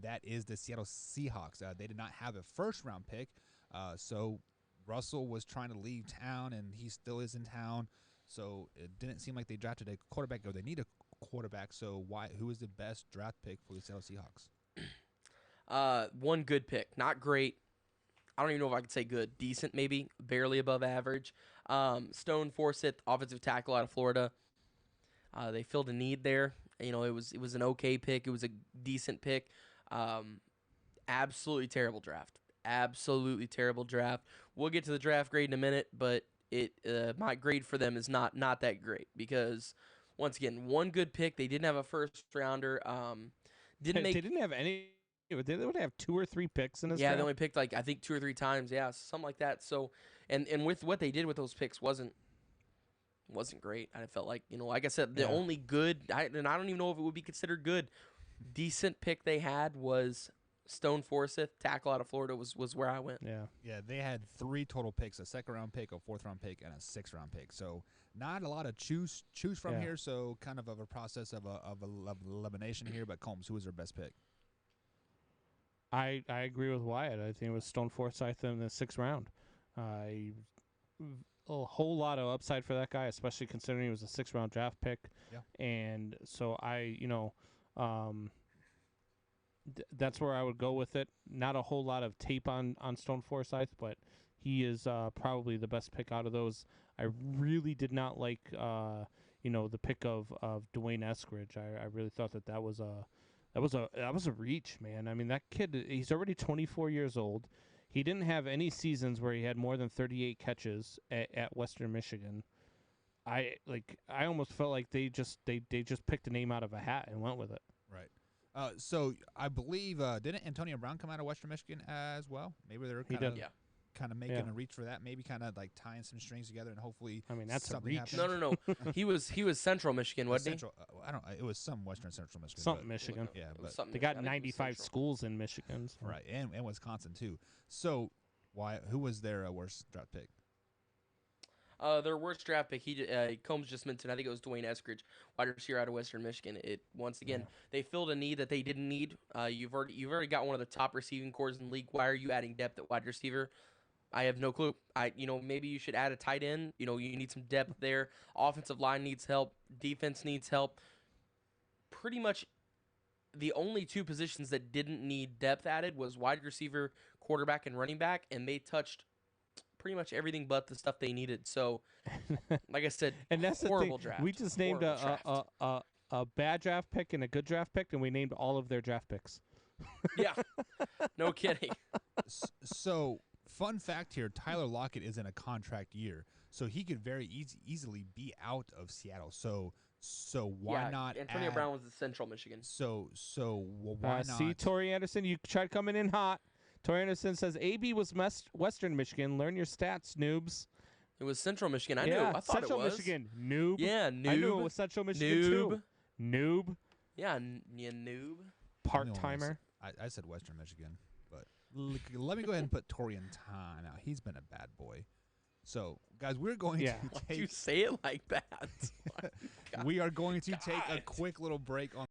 that is the Seattle Seahawks. They did not have a first-round pick, so Russell was trying to leave town, and he still is in town. So it didn't seem like they drafted a quarterback, or they need a quarterback. So who is the best draft pick for the Seattle Seahawks? One good pick, not great. I don't even know if I could say good, decent maybe, barely above average. Stone Forsythe, offensive tackle out of Florida. They filled a need there. You know, it was an okay pick. It was a decent pick. Absolutely terrible draft. Absolutely terrible draft. We'll get to the draft grade in a minute, but my grade for them is not that great because once again, one good pick. They didn't have a first rounder. They didn't have any. They would have 2 or 3 picks in this draft. They only picked I think 2 or 3 times. Yeah, something like that. So and with what they did with those picks wasn't great. I felt like, like I said, the only good, and I don't even know if it would be considered good, decent pick they had was Stone Forsythe, tackle out of Florida, was where I went. Yeah, they had 3 total picks: a second-round pick, a fourth-round pick, and a sixth-round pick. So not a lot of choose from here. So kind of a process of elimination here. But Combs, who was their best pick? I agree with Wyatt. I think it was Stone Forsythe in the 6th round. A whole lot of upside for that guy, especially considering he was a 6th-round draft pick. Yeah. And so that's where I would go with it. Not a whole lot of tape on Stone Forsythe, but he is probably the best pick out of those. I really did not like the pick of Dwayne Eskridge. I really thought that was a reach, man. I mean, that kid, he's already 24 years old. He didn't have any seasons where he had more than 38 catches at Western Michigan. I almost felt like they just picked a name out of a hat and went with it. Right. So I believe didn't Antonio Brown come out of Western Michigan as well? Maybe they're kind of making a reach for that. Maybe kind of like tying some strings together and hopefully. I mean, that's a reach. Happens. No. he was Central Michigan, wasn't he? I don't. It was some Western Central Michigan. Something Michigan. Yeah, but they got 95 schools in Michigan. So. Right, and Wisconsin too. So who was their worst draft pick? Their worst draft pick, Combs just mentioned, I think it was Dwayne Eskridge, wide receiver out of Western Michigan. Once again, they filled a need that they didn't need. You've already got one of the top receiving corps in the league. Why are you adding depth at wide receiver? I have no clue. Maybe you should add a tight end. You need some depth there. Offensive line needs help. Defense needs help. Pretty much the only 2 positions that didn't need depth added was wide receiver, quarterback, and running back, and they touched pretty much everything but the stuff they needed. So, like I said, and that's horrible the thing. draft. We just named a bad draft pick and a good draft pick, and we named all of their draft picks. Yeah, no kidding. So, fun fact here: Tyler Lockett is in a contract year, so he could very easily be out of Seattle. So why not? Antonio Brown was at Central Michigan. So why not? See, Tori Anderson, you tried coming in hot. Tori Anderson says AB was Western Michigan. Learn your stats, noobs. It was Central Michigan. I knew. I thought Central it was Michigan. Noob. Yeah, noob. I knew it was Central Michigan too. Noob. Yeah, noob. Part-timer. I said Western Michigan, but let me go ahead and put Tori in time. Now he's been a bad boy. So, guys, we're going to take. You say it like that. We are going to take a quick little break on.